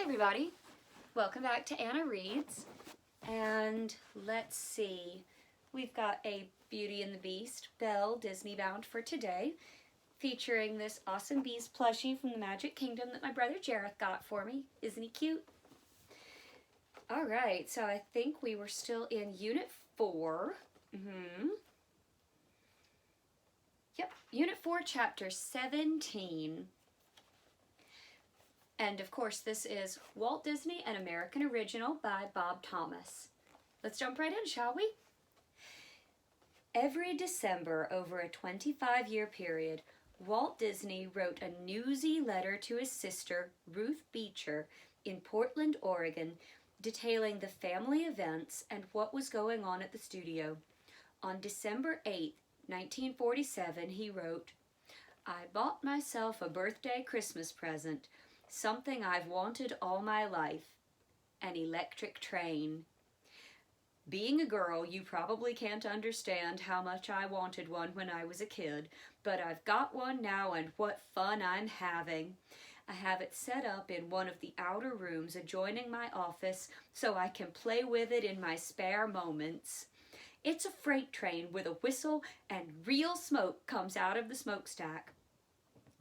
everybody, welcome back to Anna Reads, and let's see, we've got a Beauty and the Beast, Belle, Disney bound for today, featuring this awesome Beast plushie from the Magic Kingdom that my brother Jareth got for me. Isn't he cute? Alright, so I think we were still in Unit 4. Yep, Unit 4, Chapter 17. And of course, this is Walt Disney, an American Original by Bob Thomas. Let's jump right in, shall we? Every December over a 25-year period, Walt Disney wrote a newsy letter to his sister, Ruth Beecher, in Portland, Oregon, detailing the family events and what was going on at the studio. On December 8, 1947, he wrote, "I bought myself a birthday Christmas present, something I've wanted all my life, an electric train. Being a girl, you probably can't understand how much I wanted one when I was a kid, but I've got one now and what fun I'm having. I have it set up in one of the outer rooms adjoining my office so I can play with it in my spare moments. It's a freight train with a whistle and real smoke comes out of the smokestack.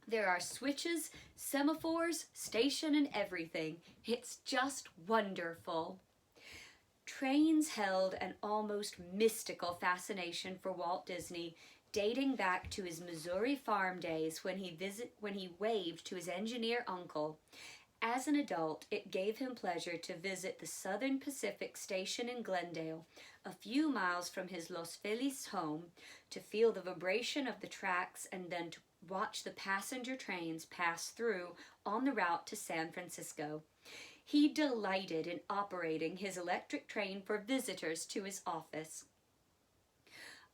There are switches, semaphores, station, and everything. It's just wonderful." Trains held an almost mystical fascination for Walt Disney, dating back to his Missouri farm days when he waved to his engineer uncle. As an adult, it gave him pleasure to visit the Southern Pacific station in Glendale, a few miles from his Los Feliz home, to feel the vibration of the tracks and then to watch the passenger trains pass through on the route to San Francisco. He delighted in operating his electric train for visitors to his office.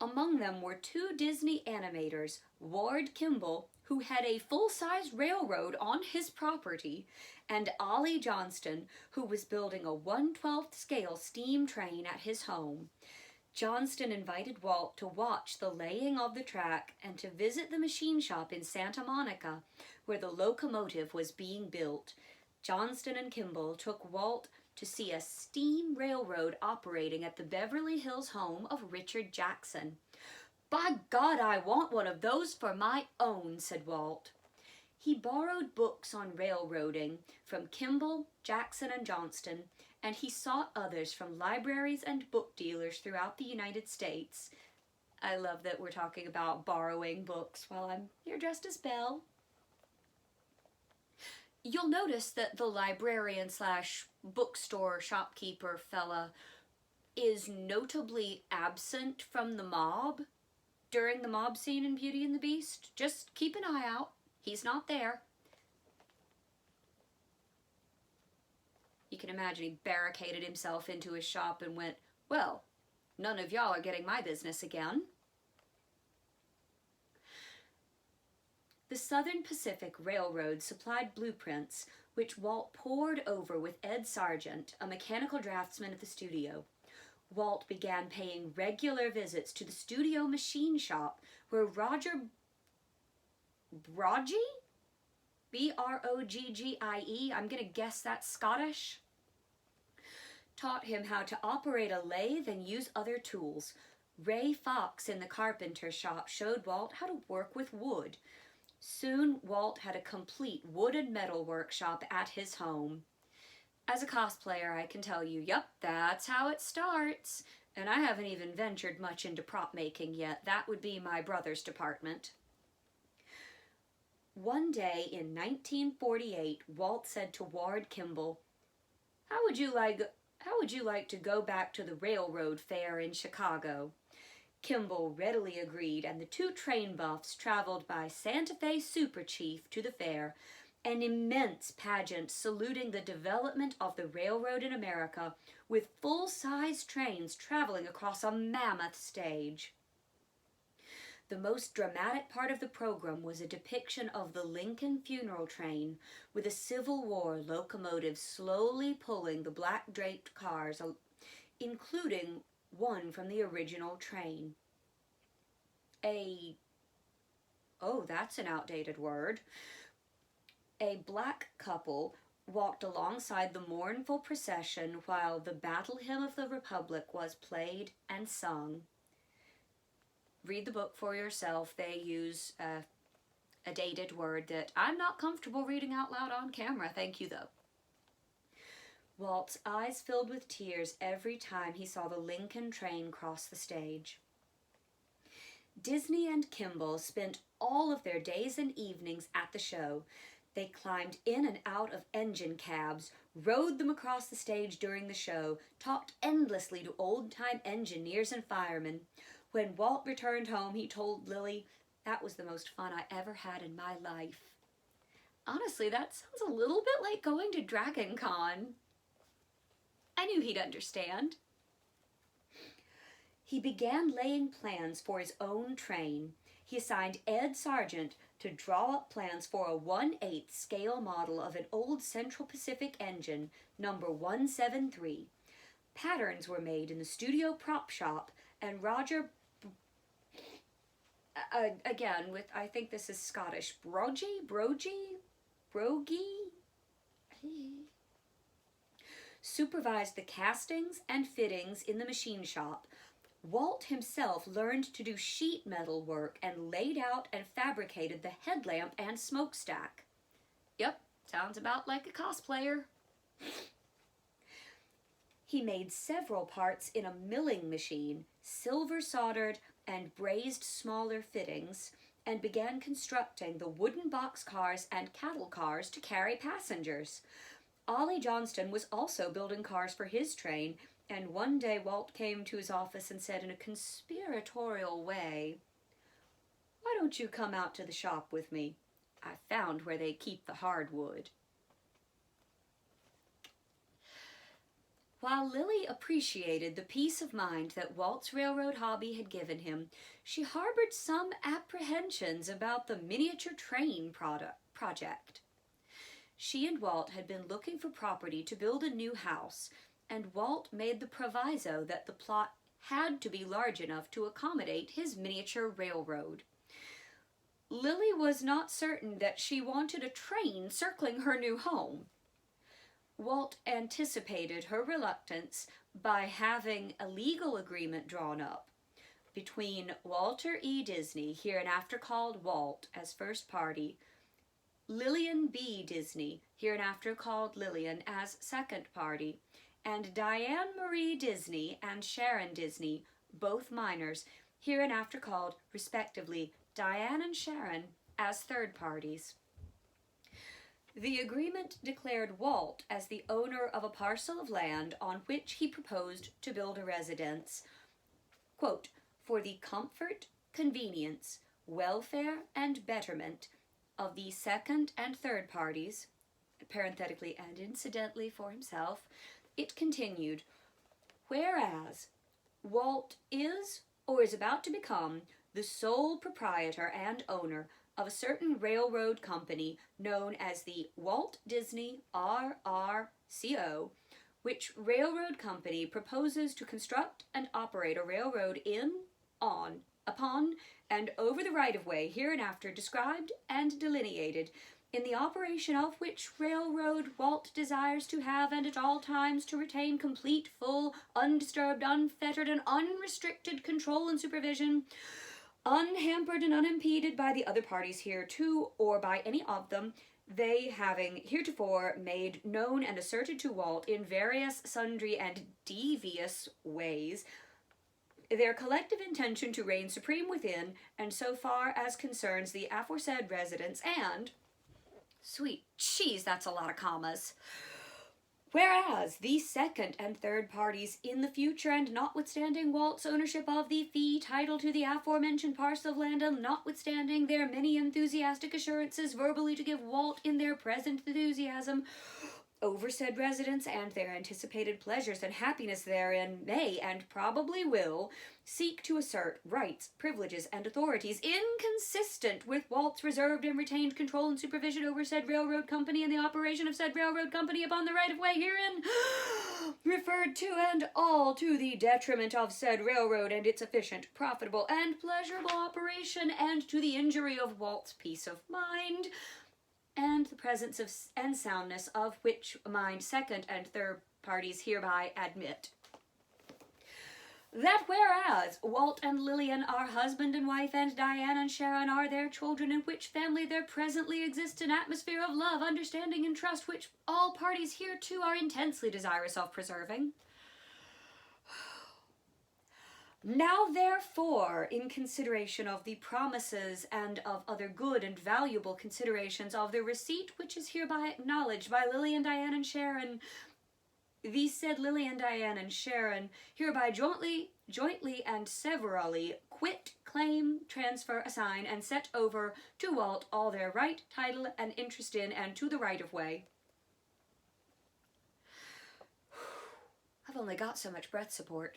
Among them were two Disney animators, Ward Kimball, who had a full-size railroad on his property, and Ollie Johnston, who was building a 1/12 scale steam train at his home. Johnston invited Walt to watch the laying of the track and to visit the machine shop in Santa Monica, where the locomotive was being built. Johnston and Kimball took Walt to see a steam railroad operating at the Beverly Hills home of Richard Jackson. "By God, I want one of those for my own," said Walt. He borrowed books on railroading from Kimball, Jackson, and Johnston, and he sought others from libraries and book dealers throughout the United States. I love that we're talking about borrowing books while I'm here dressed as Belle. You'll notice that the librarian slash bookstore shopkeeper fella is notably absent from the mob during the mob scene in Beauty and the Beast. Just keep an eye out. He's not there. You can imagine he barricaded himself into his shop and went, "Well, none of y'all are getting my business again." The Southern Pacific Railroad supplied blueprints, which Walt pored over with Ed Sargent, a mechanical draftsman at the studio. Walt began paying regular visits to the studio machine shop, where Roger Broggie? B-R-O-G-G-I-E, I'm going to guess that's Scottish, taught him how to operate a lathe and use other tools. Ray Fox in the carpenter shop showed Walt how to work with wood. Soon, Walt had a complete wood and metal workshop at his home. As a cosplayer, I can tell you, yep, that's how it starts. And I haven't even ventured much into prop making yet. That would be my brother's department. One day in 1948, Walt said to Ward Kimball, How would you like to go back to the railroad fair in Chicago?" Kimball readily agreed, and the two train buffs traveled by Santa Fe Super Chief to the fair, an immense pageant saluting the development of the railroad in America, with full-size trains traveling across a mammoth stage. The most dramatic part of the program was a depiction of the Lincoln funeral train, with a Civil War locomotive slowly pulling the black draped cars, including one from the original train. Oh, that's an outdated word. A black couple walked alongside the mournful procession while the Battle Hymn of the Republic was played and sung. Read the book for yourself. They use a dated word that I'm not comfortable reading out loud on camera. Thank you, though. Walt's eyes filled with tears every time he saw the Lincoln train cross the stage. Disney and Kimball spent all of their days and evenings at the show. They climbed in and out of engine cabs, rode them across the stage during the show, talked endlessly to old-time engineers and firemen. When Walt returned home, he told Lily, "That was the most fun I ever had in my life." Honestly, that sounds a little bit like going to Dragon Con. I knew he'd understand. He began laying plans for his own train. He assigned Ed Sargent to draw up plans for a 1/8 scale model of an old Central Pacific engine, number 173. Patterns were made in the studio prop shop, and Roger, again, with, I think this is Scottish, Brogy, supervised the castings and fittings in the machine shop. Walt himself learned to do sheet metal work and laid out and fabricated the headlamp and smokestack. Yep, sounds about like a cosplayer. He made several parts in a milling machine, silver soldered and brazed smaller fittings, and began constructing the wooden boxcars and cattle cars to carry passengers. Ollie Johnston was also building cars for his train, and one day Walt came to his office and said in a conspiratorial way, "Why don't you come out to the shop with me? I found where they keep the hardwood." While Lily appreciated the peace of mind that Walt's railroad hobby had given him, she harbored some apprehensions about the miniature train project. She and Walt had been looking for property to build a new house, and Walt made the proviso that the plot had to be large enough to accommodate his miniature railroad. Lily was not certain that she wanted a train circling her new home. Walt anticipated her reluctance by having a legal agreement drawn up between Walter E. Disney, hereinafter called Walt, as first party, Lillian B. Disney, hereinafter called Lillian, as second party, and Diane Marie Disney and Sharon Disney, both minors, hereinafter called, respectively, Diane and Sharon, as third parties. The agreement declared Walt as the owner of a parcel of land on which he proposed to build a residence, quote, "for the comfort, convenience, welfare, and betterment of the second and third parties," parenthetically and incidentally for himself. It continued, "whereas Walt is or is about to become the sole proprietor and owner of a certain railroad company known as the Walt Disney RRCO, which railroad company proposes to construct and operate a railroad in, on, upon, and over the right-of-way hereinafter described and delineated, in the operation of which railroad Walt desires to have and at all times to retain complete, full, undisturbed, unfettered, and unrestricted control and supervision, unhampered and unimpeded by the other parties hereto, or by any of them, they having heretofore made known and asserted to Walt in various, sundry, and devious ways their collective intention to reign supreme within, and so far as concerns the aforesaid residence, and, sweet cheese, that's a lot of commas, whereas the second and third parties in the future, and notwithstanding Walt's ownership of the fee title to the aforementioned parcel of land, and notwithstanding their many enthusiastic assurances verbally to give Walt in their present enthusiasm over said residence and their anticipated pleasures and happiness therein, may and probably will seek to assert rights, privileges, and authorities inconsistent with Walt's reserved and retained control and supervision over said railroad company and the operation of said railroad company upon the right-of-way herein referred to, and all to the detriment of said railroad and its efficient, profitable, and pleasurable operation, and to the injury of Walt's peace of mind, and the presence of and soundness of which mind second and third parties hereby admit. That whereas Walt and Lillian are husband and wife, and Diane and Sharon are their children, in which family there presently exists an atmosphere of love, understanding, and trust, which all parties hereto are intensely desirous of preserving. Now therefore, in consideration of the promises and of other good and valuable considerations of the receipt which is hereby acknowledged by Lillian, Diane, and Sharon, these said Lillian, Diane, and Sharon hereby jointly and severally quit, claim, transfer, assign, and set over to Walt all their right, title, and interest in, and to the right of way. I've only got so much breath support.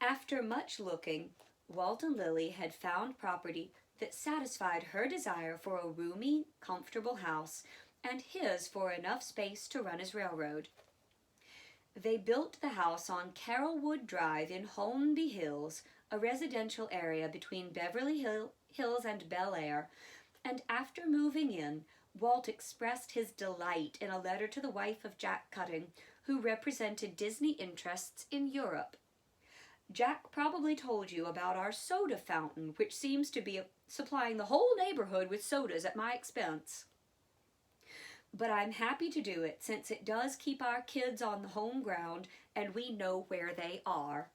After much looking, Walt and Lily had found property that satisfied her desire for a roomy, comfortable house, and his for enough space to run his railroad. They built the house on Carrollwood Drive in Holmby Hills, a residential area between Beverly Hills and Bel Air, and after moving in, Walt expressed his delight in a letter to the wife of Jack Cutting, who represented Disney interests in Europe. Jack probably told you about our soda fountain, which seems to be supplying the whole neighborhood with sodas at my expense. But I'm happy to do it, since it does keep our kids on the home ground, and we know where they are.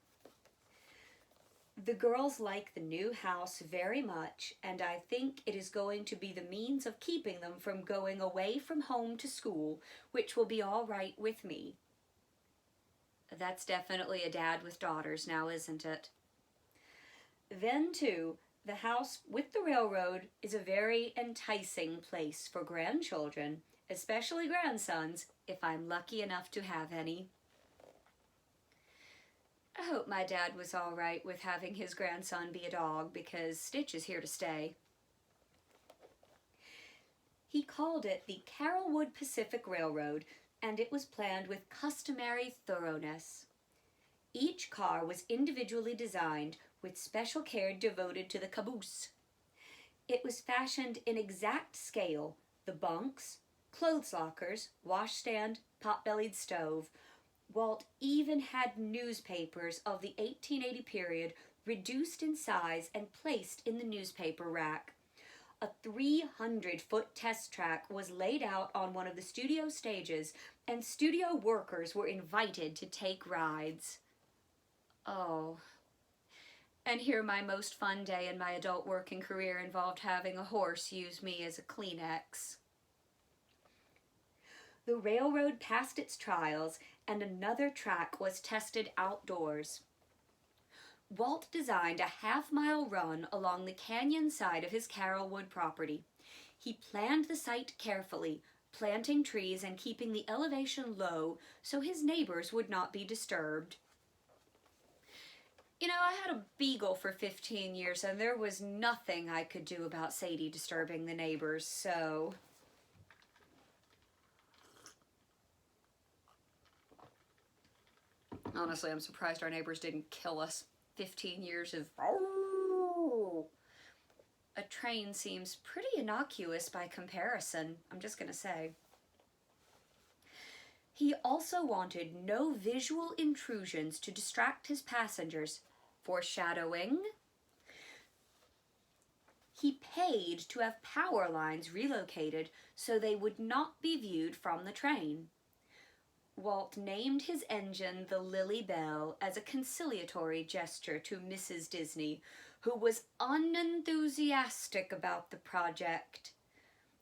The girls like the new house very much, and I think it is going to be the means of keeping them from going away from home to school, which will be all right with me. That's definitely a dad with daughters now, isn't it? Then, too, the house with the railroad is a very enticing place for grandchildren, especially grandsons, if I'm lucky enough to have any. I hope my dad was all right with having his grandson be a dog, because Stitch is here to stay. He called it the Carrollwood Pacific Railroad, and it was planned with customary thoroughness. Each car was individually designed, with special care devoted to the caboose. It was fashioned in exact scale, the bunks, clothes lockers, washstand, pot-bellied stove. Walt even had newspapers of the 1880 period reduced in size and placed in the newspaper rack. A 300-foot test track was laid out on one of the studio stages, and studio workers were invited to take rides. Oh. And here my most fun day in my adult working career involved having a horse use me as a Kleenex. The railroad passed its trials, and another track was tested outdoors. Walt designed a half-mile run along the canyon side of his Carrollwood property. He planned the site carefully, planting trees and keeping the elevation low so his neighbors would not be disturbed. You know, I had a beagle for 15 years, and there was nothing I could do about Sadie disturbing the neighbors, so... Honestly, I'm surprised our neighbors didn't kill us. 15 years of... A train seems pretty innocuous by comparison, I'm just gonna say. He also wanted no visual intrusions to distract his passengers. Foreshadowing. He paid to have power lines relocated so they would not be viewed from the train. Walt named his engine the Lily Bell as a conciliatory gesture to Mrs. Disney, who was unenthusiastic about the project,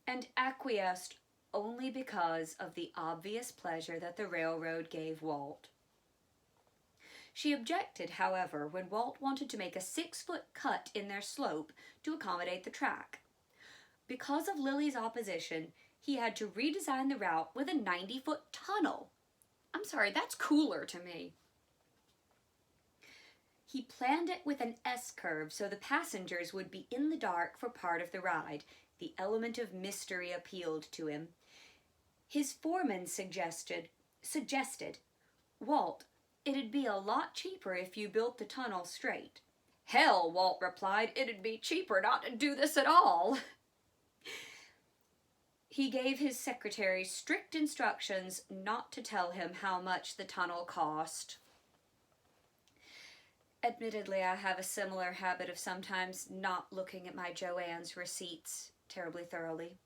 and acquiesced only because of the obvious pleasure that the railroad gave Walt. She objected, however, when Walt wanted to make a 6-foot cut in their slope to accommodate the track. Because of Lily's opposition, he had to redesign the route with a 90-foot tunnel. I'm sorry, that's cooler to me. He planned it with an S-curve so the passengers would be in the dark for part of the ride. The element of mystery appealed to him. His foreman suggested, Walt, it'd be a lot cheaper if you built the tunnel straight. Hell, Walt replied, it'd be cheaper not to do this at all. He gave his secretary strict instructions not to tell him how much the tunnel cost. Admittedly, I have a similar habit of sometimes not looking at my Joann's receipts terribly thoroughly.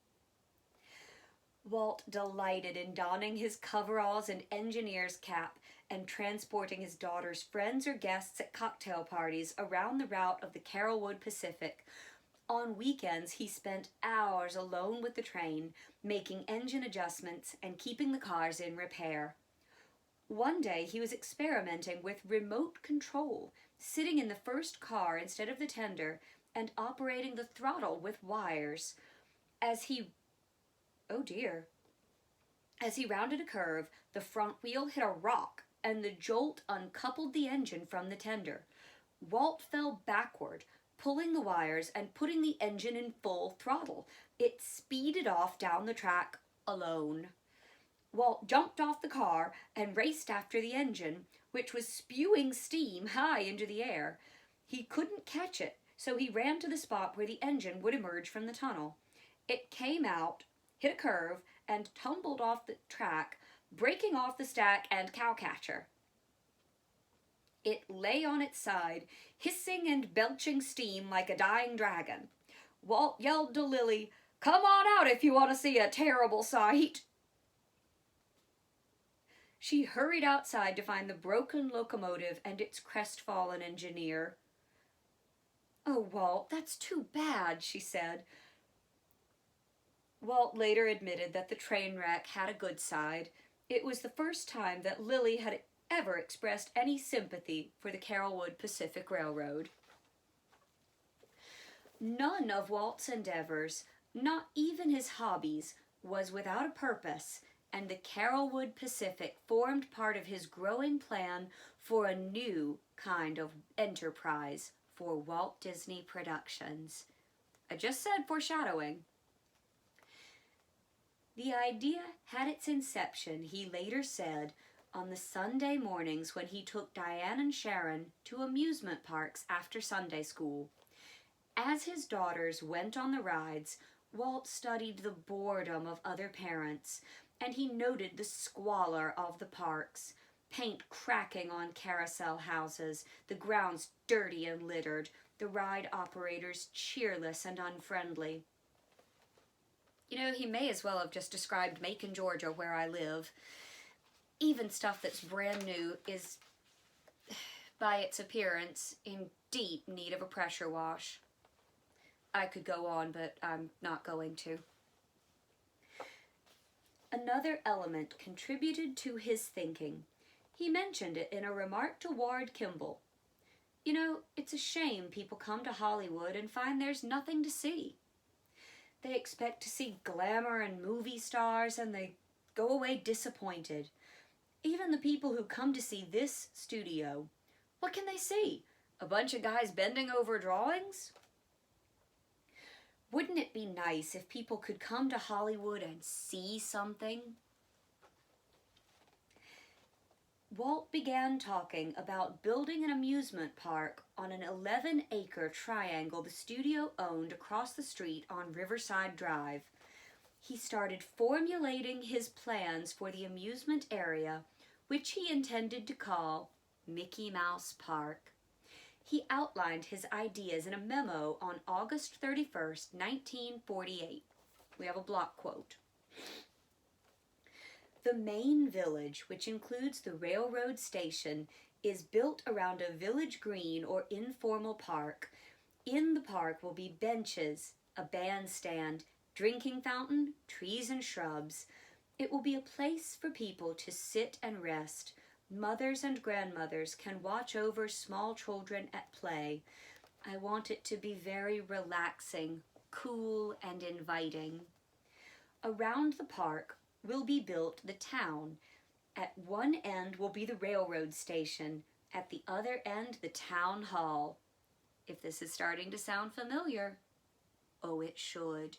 Walt delighted in donning his coveralls and engineer's cap and transporting his daughter's friends or guests at cocktail parties around the route of the Carolwood Pacific. On weekends, he spent hours alone with the train, making engine adjustments and keeping the cars in repair. One day, he was experimenting with remote control, sitting in the first car instead of the tender and operating the throttle with wires. Oh dear. As he rounded a curve, the front wheel hit a rock and the jolt uncoupled the engine from the tender. Walt fell backward, pulling the wires and putting the engine in full throttle. It speeded off down the track alone. Walt jumped off the car and raced after the engine, which was spewing steam high into the air. He couldn't catch it, so he ran to the spot where the engine would emerge from the tunnel. It came out, hit a curve, and tumbled off the track, breaking off the stack and cowcatcher. It lay on its side, hissing and belching steam like a dying dragon. Walt yelled to Lily, "Come on out if you want to see a terrible sight." She hurried outside to find the broken locomotive and its crestfallen engineer. "Oh, Walt, that's too bad," she said. Walt later admitted that the train wreck had a good side. It was the first time that Lily had ever expressed any sympathy for the Carolwood Pacific Railroad. None of Walt's endeavors, not even his hobbies, was without a purpose, and the Carolwood Pacific formed part of his growing plan for a new kind of enterprise for Walt Disney Productions. I just said foreshadowing. The idea had its inception, he later said, on the Sunday mornings when he took Diane and Sharon to amusement parks after Sunday school. As his daughters went on the rides, Walt studied the boredom of other parents, and he noted the squalor of the parks, paint cracking on carousel houses, the grounds dirty and littered, the ride operators cheerless and unfriendly. You know, he may as well have just described Macon, Georgia, where I live. Even stuff that's brand new is, by its appearance, in deep need of a pressure wash. I could go on, but I'm not going to. Another element contributed to his thinking. He mentioned it in a remark to Ward Kimball. You know, it's a shame people come to Hollywood and find there's nothing to see. They expect to see glamour and movie stars, and they go away disappointed. Even the people who come to see this studio, what can they see? A bunch of guys bending over drawings? Wouldn't it be nice if people could come to Hollywood and see something? Walt began talking about building an amusement park on an 11-acre triangle the studio owned across the street on Riverside Drive. He started formulating his plans for the amusement area, which he intended to call Mickey Mouse Park. He outlined his ideas in a memo on August 31st, 1948. We have a block quote. The main village, which includes the railroad station, is built around a village green or informal park. In the park will be benches, a bandstand, drinking fountain, trees and shrubs. It will be a place for people to sit and rest. Mothers and grandmothers can watch over small children at play. I want it to be very relaxing, cool, and inviting. Around the park will be built the town. At one end will be the railroad station. At the other end, the town hall. If this is starting to sound familiar, oh, it should.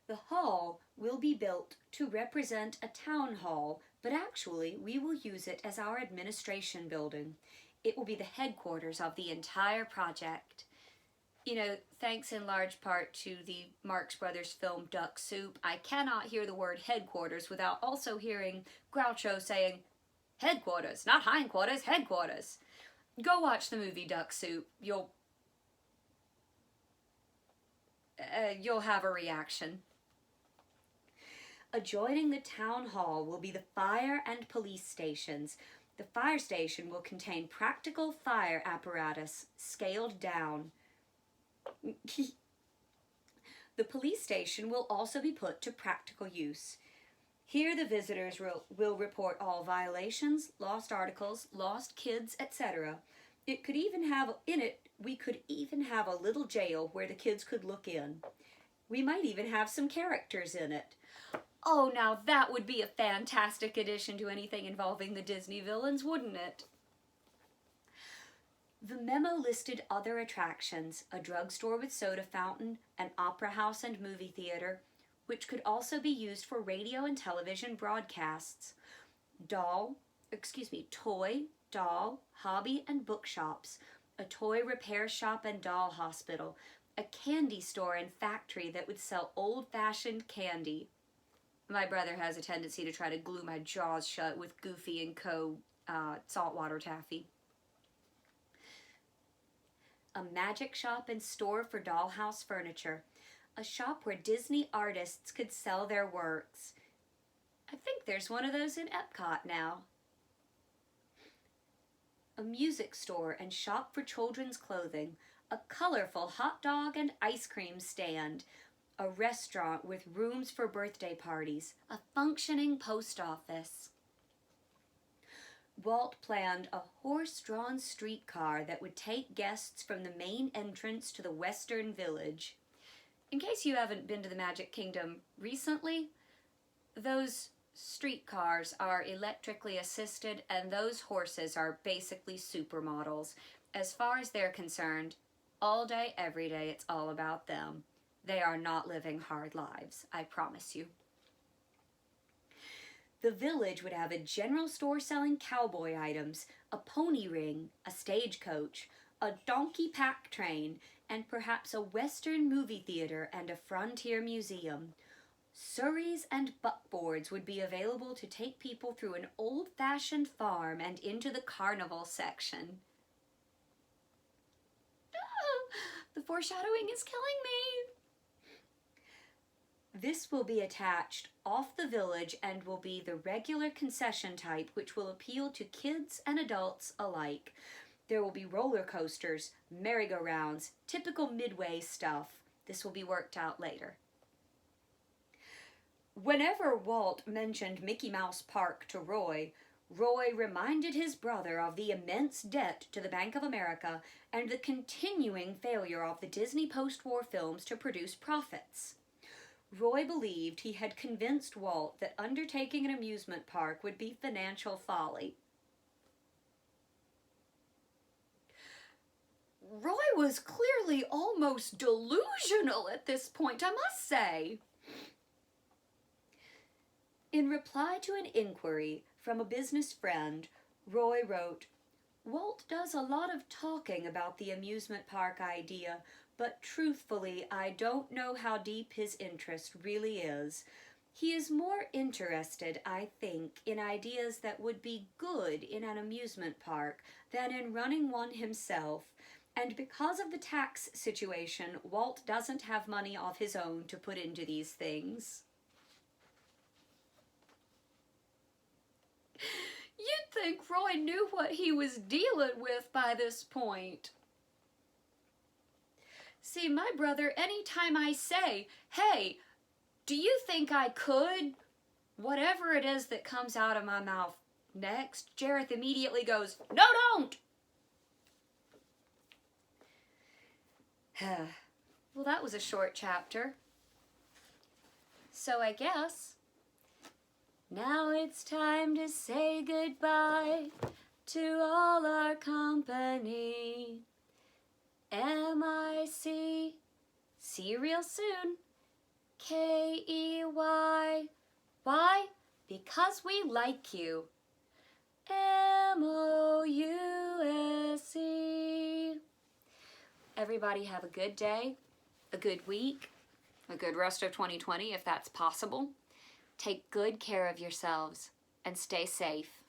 The hall will be built to represent a town hall, but actually we will use it as our administration building. It will be the headquarters of the entire project. You know, thanks in large part to the Marx Brothers film Duck Soup, I cannot hear the word headquarters without also hearing Groucho saying, headquarters, not hindquarters, headquarters. Go watch the movie Duck Soup. You'll have a reaction. Adjoining the town hall will be the fire and police stations. The fire station will contain practical fire apparatus, scaled down. The police station will also be put to practical use. Here the visitors will report all violations, lost articles, lost kids, etc. We could even have a little jail where the kids could look in. We might even have some characters in it. Oh, now that would be a fantastic addition to anything involving the Disney villains, wouldn't it? The memo listed other attractions, a drugstore with soda fountain, an opera house and movie theater, which could also be used for radio and television broadcasts, toy, doll, hobby and bookshops, a toy repair shop and doll hospital, a candy store and factory that would sell old-fashioned candy. My brother has a tendency to try to glue my jaws shut with Goofy and Co. Saltwater taffy. A magic shop and store for dollhouse furniture. A shop where Disney artists could sell their works. I think there's one of those in Epcot now. A music store and shop for children's clothing. A colorful hot dog and ice cream stand. A restaurant with rooms for birthday parties. A functioning post office. Walt planned a horse-drawn streetcar that would take guests from the main entrance to the Western Village. In case you haven't been to the Magic Kingdom recently, those streetcars are electrically assisted and those horses are basically supermodels. As far as they're concerned, all day, every day, it's all about them. They are not living hard lives, I promise you. The village would have a general store selling cowboy items, a pony ring, a stagecoach, a donkey pack train, and perhaps a Western movie theater and a frontier museum. Surreys and buckboards would be available to take people through an old-fashioned farm and into the carnival section. The foreshadowing is killing me. This will be attached off the village and will be the regular concession type, which will appeal to kids and adults alike. There will be roller coasters, merry-go-rounds, typical Midway stuff. This will be worked out later. Whenever Walt mentioned Mickey Mouse Park to Roy, Roy reminded his brother of the immense debt to the Bank of America and the continuing failure of the Disney post-war films to produce profits. Roy believed he had convinced Walt that undertaking an amusement park would be financial folly. Roy was clearly almost delusional at this point, I must say. In reply to an inquiry from a business friend, Roy wrote, "Walt does a lot of talking about the amusement park idea, but truthfully, I don't know how deep his interest really is. He is more interested, I think, in ideas that would be good in an amusement park than in running one himself, and because of the tax situation, Walt doesn't have money of his own to put into these things." You'd think Roy knew what he was dealing with by this point. See, my brother, anytime I say, "Hey, do you think I could?" whatever it is that comes out of my mouth next, Jareth immediately goes, "No, don't!" Well, that was a short chapter. So I guess now it's time to say goodbye to all our company. M-I-C, see you real soon. K-E-Y, why? Because we like you. M-O-U-S-E. everybody have a good day, a good week, a good rest of 2020 if that's possible. Take good care of yourselves and stay safe.